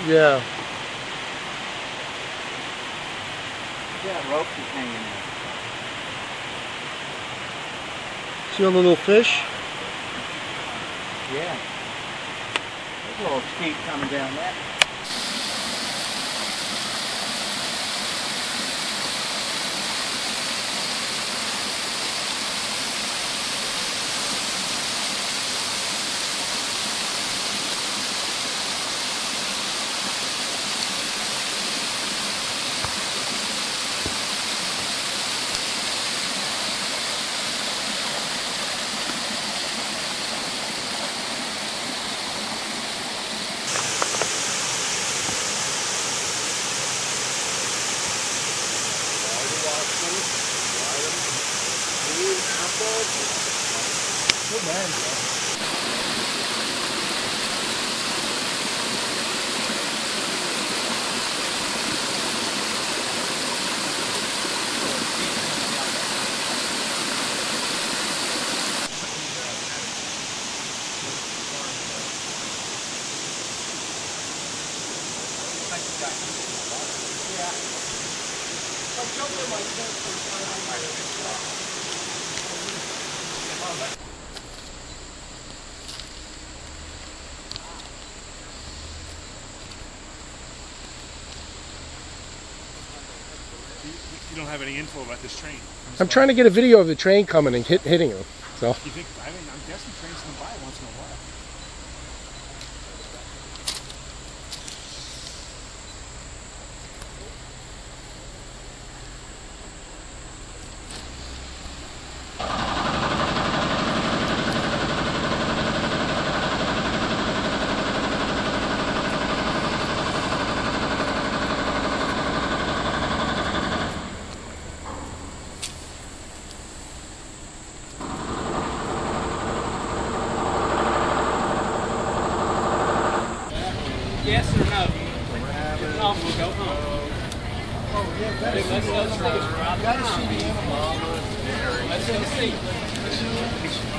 Yeah. Yeah, rope is hanging there. See all the little fish? Yeah. There's a little skeet coming down there. Good man, bro. You don't have any info about this train. I'm trying to get a video of the train coming and hitting him. So. You think? I mean, I'm guessing trains come by once in a while. Yes or no? If not, we'll go home. Oh, yeah, let's go see. Gotta see the animal. Let's go see.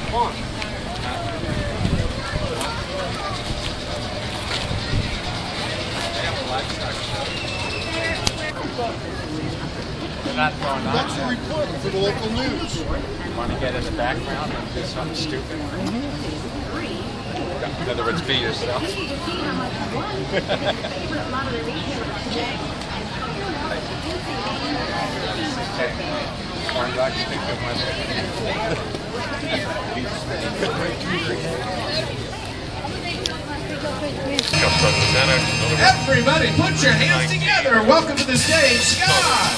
Come on. They're not throwing on. That's the report for the local news. Want to get in the background and do something stupid? In other words, be yourself. Everybody, put your hands together. Welcome to the stage, Scott.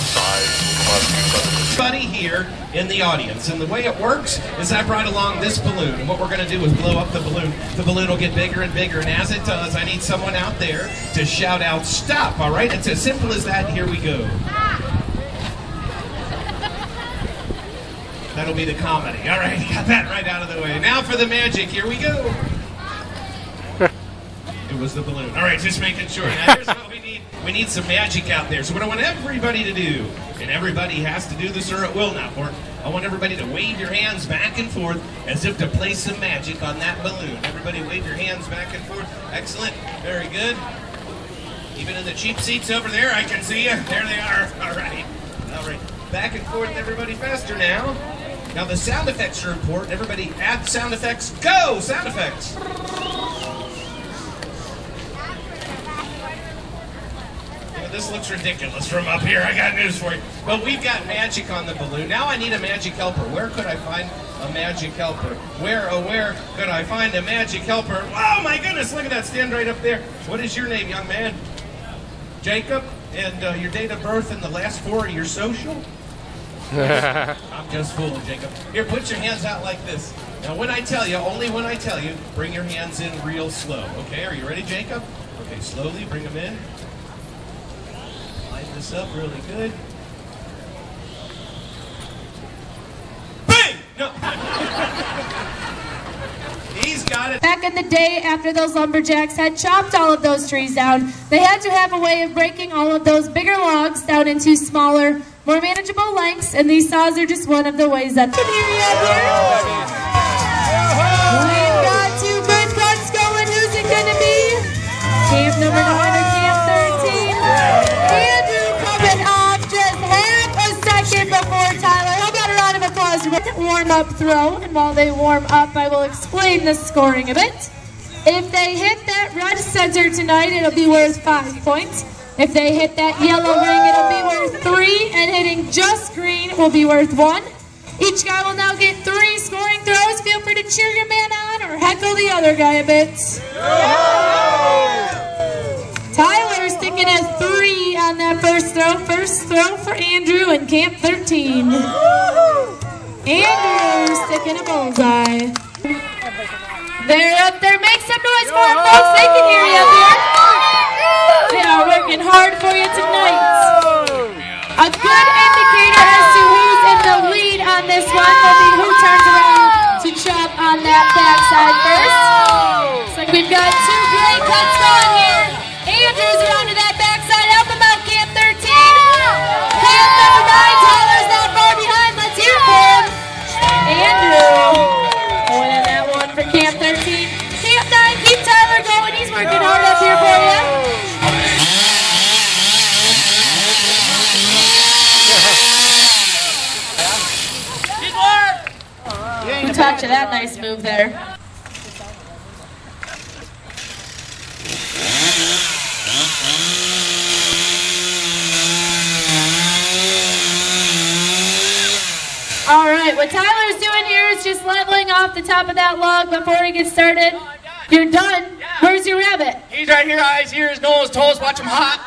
Everybody here in the audience, and the way it works is I brought along this balloon, and what we're going to do is blow up the balloon. The balloon will get bigger and bigger, and as it does, I need someone out there to shout out, "Stop!" All right? It's as simple as that. Here we go. That'll be the comedy. All right, got that right out of the way. Now for the magic. Here we go. It was the balloon. All right, just making sure. Now here's what we need. We need some magic out there. So what I want everybody to do, and everybody has to do this or it will not work, I want everybody to wave your hands back and forth as if to play some magic on that balloon. Everybody wave your hands back and forth. Excellent. Very good. Even in the cheap seats over there, I can see you. There they are. All right. All right. Back and forth, everybody, faster now. Now the sound effects are important. Everybody add sound effects. Go! Sound effects. This looks ridiculous from up here. I got news for you. But we've got magic on the balloon. Now I need a magic helper. Where could I find a magic helper? Where, oh where could I find a magic helper? Oh my goodness, look at that, stand right up there. What is your name, young man? Jacob? And your date of birth and the last 4 of your social? I'm just fooling, Jacob. Here, put your hands out like this. Now when I tell you, only when I tell you, bring your hands in real slow. Okay, are you ready, Jacob? Okay, slowly bring them in. Line this up really good. Bang! No. He's got it. Back in the day, after those lumberjacks had chopped all of those trees down, they had to have a way of breaking all of those bigger logs down into smaller, more manageable lengths, and these saws are just one of the ways that can hear you out here. We've got 2 good cuts going. Who's it gonna be? Camp number 9 or camp warm-up throw, and while they warm up, I will explain the scoring a bit. If they hit that red center tonight, it'll be worth 5 points. If they hit that yellow ring, it'll be worth 3, and hitting just green will be worth 1. Each guy will now get 3 scoring throws. Feel free to cheer your man on or heckle the other guy a bit. Tyler sticking a 3 on that first throw. First throw for Andrew in Camp 13. Andrew sticking a bullseye. They're up there. Make some noise for them, folks. They can hear you up here. They are working hard for you tonight. A good indicator as to who's in the lead on this one will be who turns around to chop on that backside first. Looks like we've got 2 great cuts going here. Andrew's around to that backside. Help him out, Camp 13. Camp number 9. Tyler's not far behind. Let's hear it for him. Andrew winning that one for Camp 13. Camp 9, keep Tyler going. He's working hard up here for you. Who taught you that nice move there? All right, what Tyler's doing here is just leveling off the top of that log before he gets started. You're done. Where's your rabbit? He's right here, eyes, ears, nose, toes, watch him hot.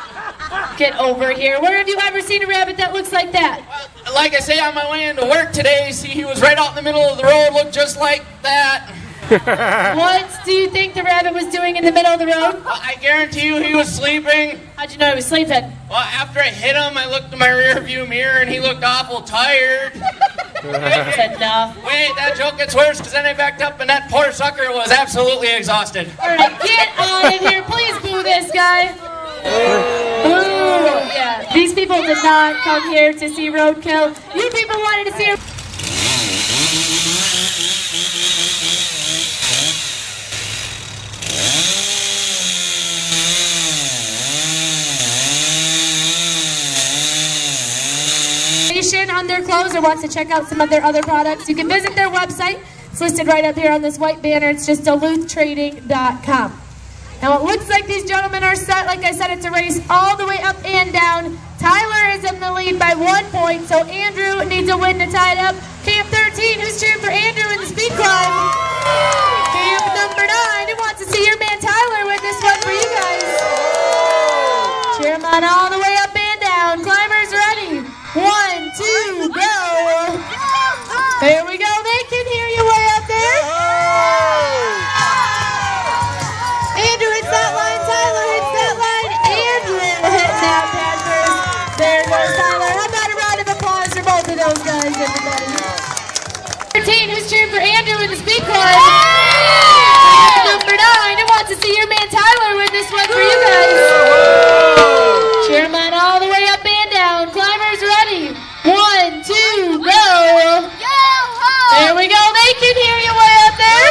Get over here. Where have you ever seen a rabbit that looks like that? Well, like I say, on my way into work today, see, he was right out in the middle of the road, looked just like that. What do you think the rabbit was doing in the middle of the road? Well, I guarantee you he was sleeping. How'd you know he was sleeping? Well, after I hit him, I looked in my rear view mirror and he looked awful tired. That's enough. Wait, that joke gets worse because then I backed up and that poor sucker was absolutely exhausted. All right, get out of here. Please boo this guy. Boo. Yeah, these people did not come here to see roadkill. You people wanted to see a... on their clothes or wants to check out some of their other products, you can visit their website. It's listed right up here on this white banner. It's just DuluthTrading.com. Now it looks like these gentlemen are set. Like I said, it's a race all the way up and down. Tyler is in the lead by 1 point, so Andrew needs a win to tie it up. Camp 13, who's cheering for Andrew in the speed climb? Camp number 9, who wants to see your man Tyler win this one for you guys? Cheer him on all the way up and down. Climbers ready. 1, 2, go! There we go. They can hear you way up there. Andrew hits that line. Tyler hits that line. Andrew hitting that pad first. There goes Tyler. How about a round of applause for both of those guys, everybody? 13, who's cheering for Andrew in the speed climb? Number 9, who wants to see your man Tyler win this one for you guys? Cheer him on all the way up and down. Climbers ready. 1, 2, go. There we go. They can hear you way up there.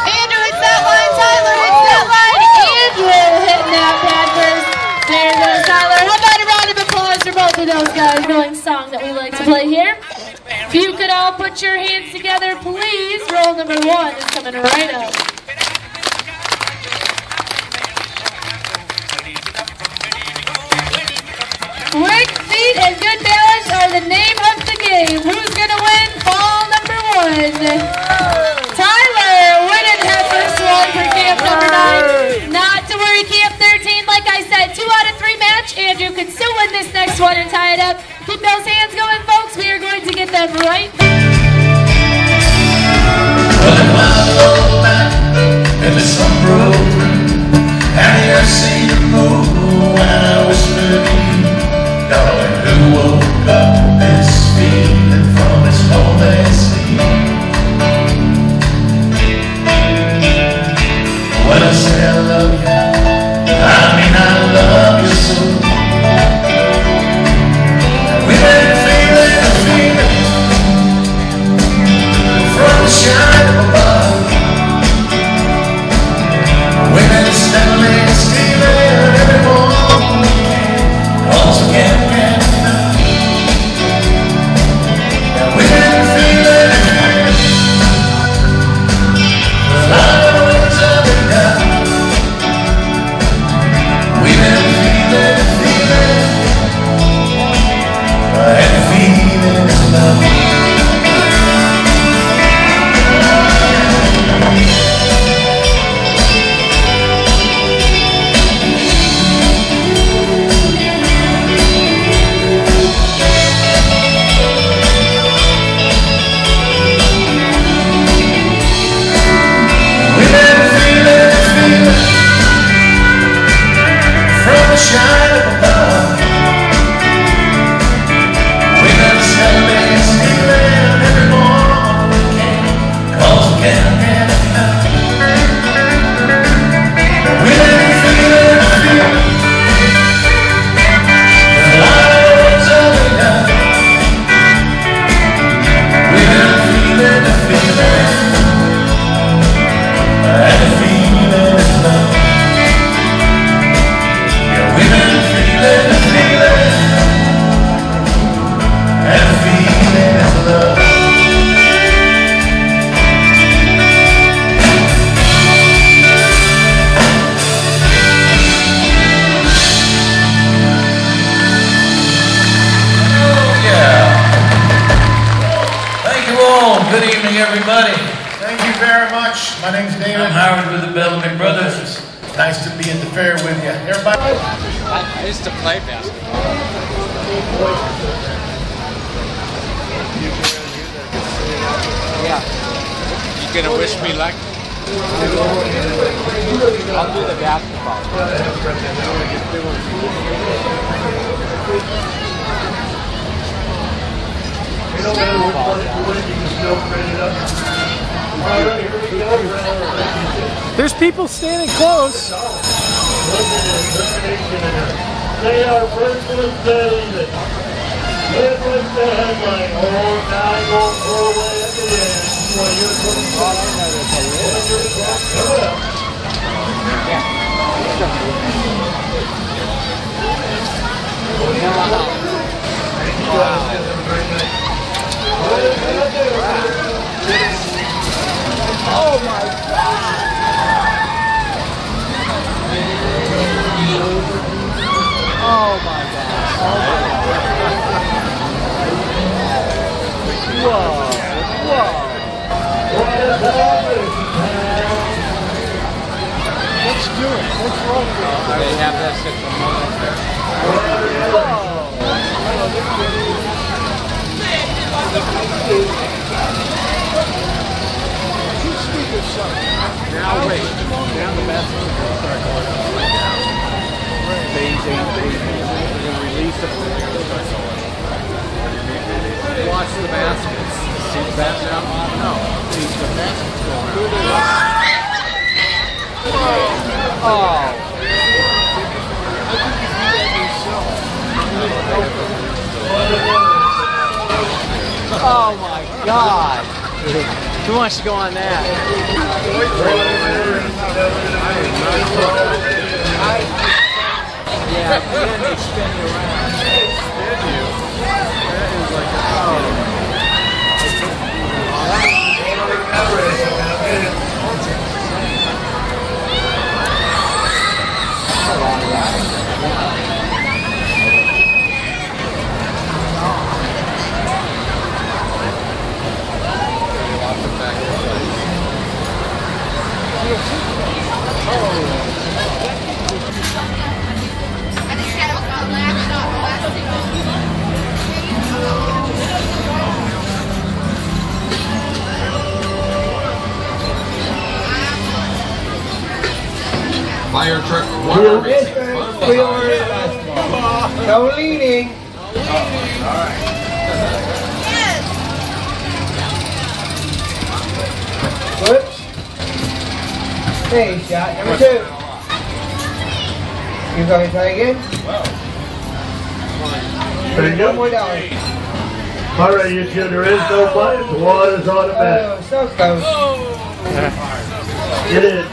Andrew hits that line. Tyler hits that line. Andrew hitting that pad first. There goes Tyler. How about a round of applause for both of those guys? Going song that we like to play here. If you could all put your hands together, please. Roll number 1 is coming right up. Quick feet and good balance are the name of the game. Who's going to win fall number 1? Tyler winning that first one for camp number 9. Not to worry, camp 13, like I said, 2 out of 3 match. Andrew could still win this next one and tie it up. Keep those hands going, folks. We are going to get them right. In the summer room, and I see the moon when I whispered in, darling, who woke up this feeling from his holy sleep? When I say I love you, I mean I love you so. We made a feeling from the shine of above. everybody. Thank you very much. My name's David. I'm Howard with the Bellamy Brothers. It's nice to be at the fair with you. Everybody. I used to play basketball. Yeah. You gonna wish me luck? I'll do the basketball. There's people standing close. They are first believing. It was the headline. Oh, now I go all the way at the end. When you're Oh my God! Oh my God! Whoa! Whoa! Let's do it. What's wrong with it? They have this at the moment there. Whoa! Now wait. Now the basketball will start going up right now. They're going to release them. Watch the baskets. See the basket out? No. See the baskets going up. Oh. Oh my God. Who wants to go on that? Yeah, and they spin you around. Spin you? That is like, oh. Fire truck water racing. No leading. Whoops. Hey, shot number 2. You going to try again? $1 more. All right, you two, there is no button. The water's automatic. Oh, so close. Get in.